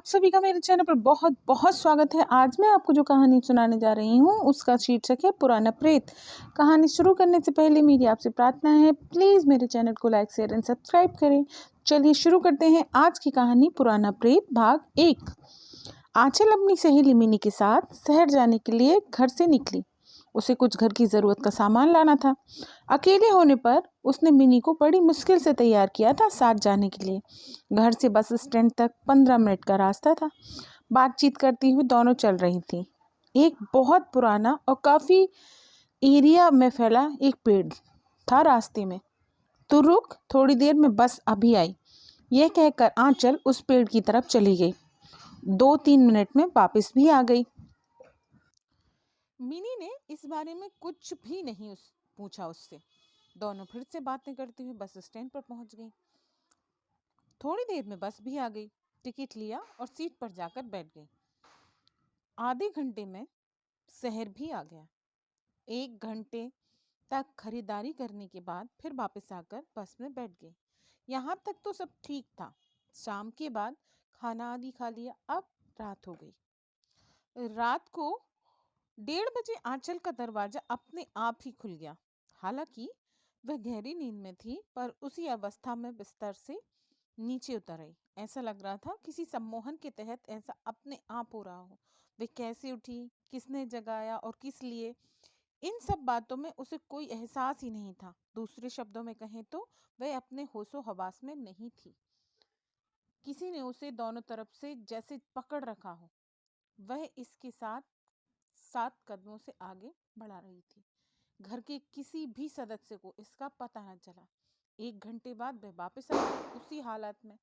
आप सभी का मेरे चैनल पर बहुत बहुत स्वागत है। आज मैं आपको जो कहानी सुनाने जा रही हूँ उसका शीर्षक है पुराना प्रेत। कहानी शुरू करने से पहले मेरी आपसे प्रार्थना है, प्लीज़ मेरे चैनल को लाइक शेयर एंड सब्सक्राइब करें। चलिए शुरू करते हैं आज की कहानी पुराना प्रेत भाग 1। आंचल अपनी सहेली मिनी के साथ शहर जाने के लिए घर से निकली। उसे कुछ घर की ज़रूरत का सामान लाना था। अकेले होने पर उसने मिनी को बड़ी मुश्किल से तैयार किया था साथ जाने के लिए। घर से बस स्टैंड तक 15 मिनट का रास्ता था। बातचीत करती हुई दोनों चल रही थी। एक बहुत पुराना और काफ़ी एरिया में फैला एक पेड़ था रास्ते में। तू रुक, थोड़ी देर में बस अभी आई। यह कहकर आंचल उस पेड़ की तरफ चली गई। 2-3 मिनट में वापस भी आ गई। मिनी ने इस बारे में कुछ भी नहीं पूछा उससे। दोनों फिर से बातें करती हुई बस स्टैंड पर पहुंच गई। थोड़ी देर में बस भी आ गई। टिकट लिया और सीट पर जाकर बैठ गई। आधे घंटे में शहर भी आ गया। 1 घंटे तक खरीदारी करने के बाद फिर वापस आकर बस में बैठ गई। यहाँ तक तो सब ठीक था। शाम के बाद खाना आदि खा लिया। अब रात हो गई। रात को 1:30 बजे आंचल का दरवाजा अपने आप ही खुल गया। हालांकि वह गहरी नींद में थी, पर उसी अवस्था में बिस्तर से नीचे उतर आई। ऐसा लग रहा था किसी सम्मोहन के तहत ऐसा अपने आप हो रहा हो। वे कैसे उठी, किसने जगाया और किस लिए, इन सब बातों में उसे कोई एहसास ही नहीं था। दूसरे शब्दों में कहें तो वह अपने होशो हवास में नहीं थी। किसी ने उसे दोनों तरफ से जैसे पकड़ रखा हो। वह इसके साथ 7 कदमों से आगे बढ़ा रही थी। घर के किसी भी सदस्य को इसका पता न चला। 1 घंटे बाद वह वापस आ गई उसी हालत में।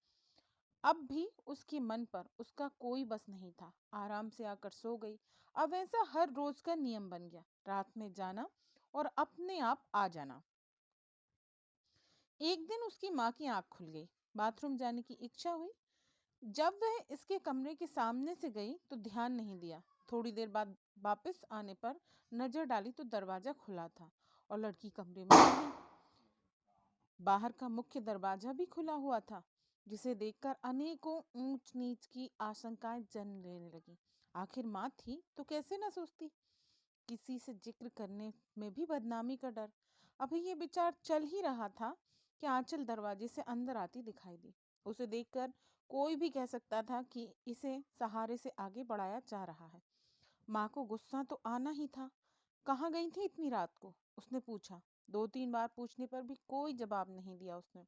अब भी उसके मन पर उसका कोई बस नहीं था। आराम से आकर सो गई। अब ऐसा हर रोज का नियम बन गया, रात में जाना और अपने आप आ जाना। एक दिन उसकी माँ की आंख खुल गई। बाथरूम जाने की इच्छा हुई। जब वह इसके कमरे के सामने से गई तो ध्यान नहीं दिया। थोड़ी देर बाद वापस आने पर नजर डाली तो दरवाजा खुला था और लड़की कमरे में नहीं। बाहर का मुख्य दरवाजा भी खुला हुआ था, जिसे देखकर अनेकों ऊंच नीच की आशंकाएं जन्म लेने लगी। आखिर माँ थी तो कैसे न सोचती। किसी से जिक्र करने में भी बदनामी का डर। अभी ये विचार चल ही रहा था कि आंचल दरवाजे से अंदर आती दिखाई दी। उसे देखकर कोई भी कह सकता था कि इसे सहारे से आगे बढ़ाया जा रहा है। माँ को गुस्सा तो आना ही था। कहाँ गई थी इतनी रात को, उसने पूछा। 2-3 बार पूछने पर भी कोई जवाब नहीं दिया उसने।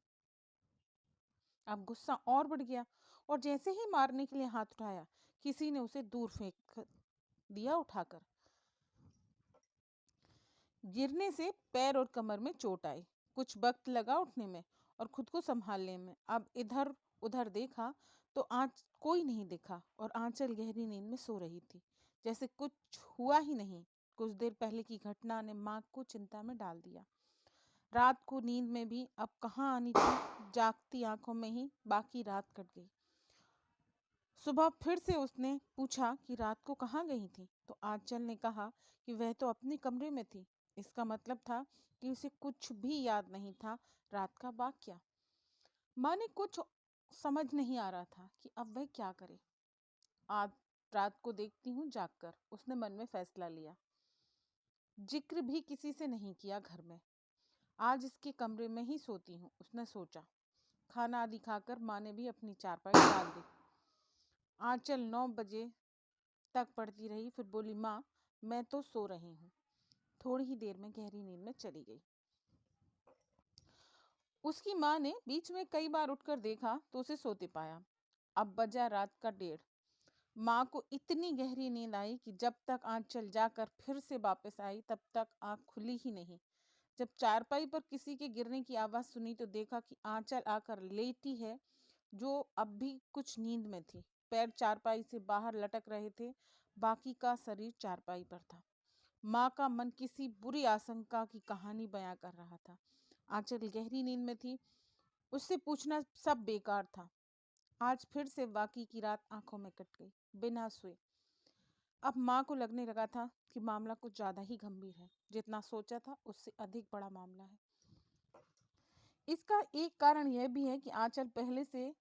अब गुस्सा और बढ़ गया और जैसे ही मारने के लिए हाथ उठाया, किसी ने उसे दूर फेंक दिया उठाकर। गिरने से पैर और कमर में चोट आई। कुछ वक्त लगा उठने में और खुद को संभालने में। अब इधर उधर देखा तो कोई नहीं दिखा और आंचल गहरी नींद में सो रही थी, जैसे कुछ हुआ ही नहीं। कुछ देर पहले की घटना ने माँ को चिंता में डाल दिया। रात को नींद में भी अब कहाँ आनी थी। जागती आंखों में ही बाकी रात कट गई। सुबह फिर से उसने पूछा कि रात को कहाँ गई थी, तो आंचल ने कहा कि वह तो अपने कमरे में थी। इसका मतलब था कि उसे कुछ भी याद नहीं था रात का वाकया। माँ ने कुछ समझ नहीं आ रहा था कि अब वह क्या करे। आज रात को देखती हूँ जागकर, उसने मन में फैसला लिया। जिक्र भी किसी से नहीं किया घर में। आज इसके कमरे में ही सोती हूँ, उसने सोचा। खाना आदि खाकर माँ ने भी अपनी चारपाई डाल दी। आंचल 9 बजे तक पढ़ती रही, फिर बोली, माँ मैं तो सो रही हूँ। थोड़ी ही देर में गहरी नींद में चली गई। उसकी माँ ने बीच में कई बार उठकर देखा तो उसे सोते पाया। अब बजा रात का 1:30। माँ को इतनी गहरी नींद आई कि जब तक आंचल जाकर फिर से वापस आई तब तक आंख खुली ही नहीं। जब चारपाई पर किसी के गिरने की आवाज सुनी तो देखा कि आंचल आकर लेटी है, जो अब भी कुछ नींद में थी। पैर चारपाई से बाहर लटक रहे थे, बाकी का शरीर चारपाई पर था। माँ का मन किसी बुरी आशंका की कहानी बयां कर रहा था। आंचल गहरी नींद में थी, उससे पूछना सब बेकार था। आज फिर से वाकई की रात आंखों में कट गई बिना सोए। अब माँ को लगने लगा था कि मामला कुछ ज्यादा ही गंभीर है। जितना सोचा था उससे अधिक बड़ा मामला है। इसका एक कारण यह भी है कि आंचल पहले से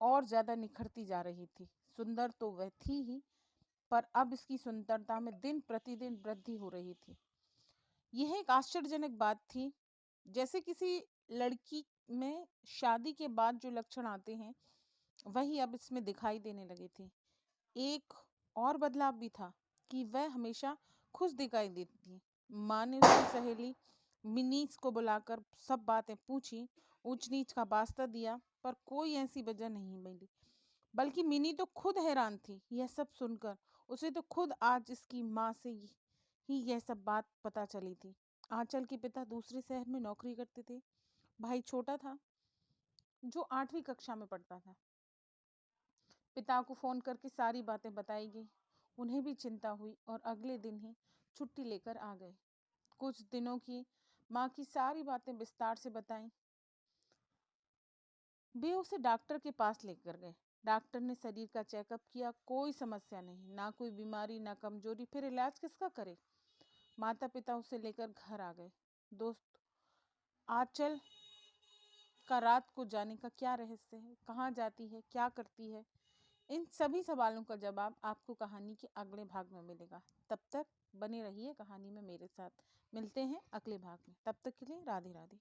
और ज्यादा निखरती जा रही थी। सुंदर तो वह थी ही, पर अब इसकी सुंदरता में दिन प्रतिदिन वृद्धि हो रही थी। यह एक आश्चर्यजनक बात थी। जैसे किसी लड़की में शादी के बाद जो लक्षण आते हैं, वही अब इसमें दिखाई देने लगे थे। एक और बदलाव भी था कि वह हमेशा खुश दिखाई देती थी। माँ ने उसकी सहेली मिनीस को बुलाकर सब बातें पूछी, ऊंच नीच का वास्ता दिया, पर कोई ऐसी वजह नहीं मिली। बल्कि मिनी तो खुद हैरान थी यह सब सुनकर। उसे तो खुद आज इसकी माँ से ही यह सब बात पता चली थी। आंचल के पिता दूसरे शहर में नौकरी करते थे। भाई छोटा था, जो 8वीं कक्षा में पढ़ता था। पिता को फोन करके सारी बातें बताई गई। उन्हें भी चिंता हुई और अगले दिन ही छुट्टी लेकर आ गए। कुछ दिनों की माँ की सारी बातें विस्तार से बताई। वे उसे डॉक्टर के पास लेकर गए। डॉक्टर ने शरीर का चेकअप किया, कोई समस्या नहीं, ना कोई बीमारी ना कमजोरी, फिर इलाज किसका करे। माता पिता उसे लेकर घर आ गए। दोस्त, आंचल का रात को जाने का क्या रहस्य है, कहाँ जाती है, क्या करती है, इन सभी सवालों का जवाब आपको कहानी के अगले भाग में मिलेगा। तब तक बने रहिए कहानी में मेरे साथ। मिलते हैं अगले भाग में। तब तक के लिए राधे राधे।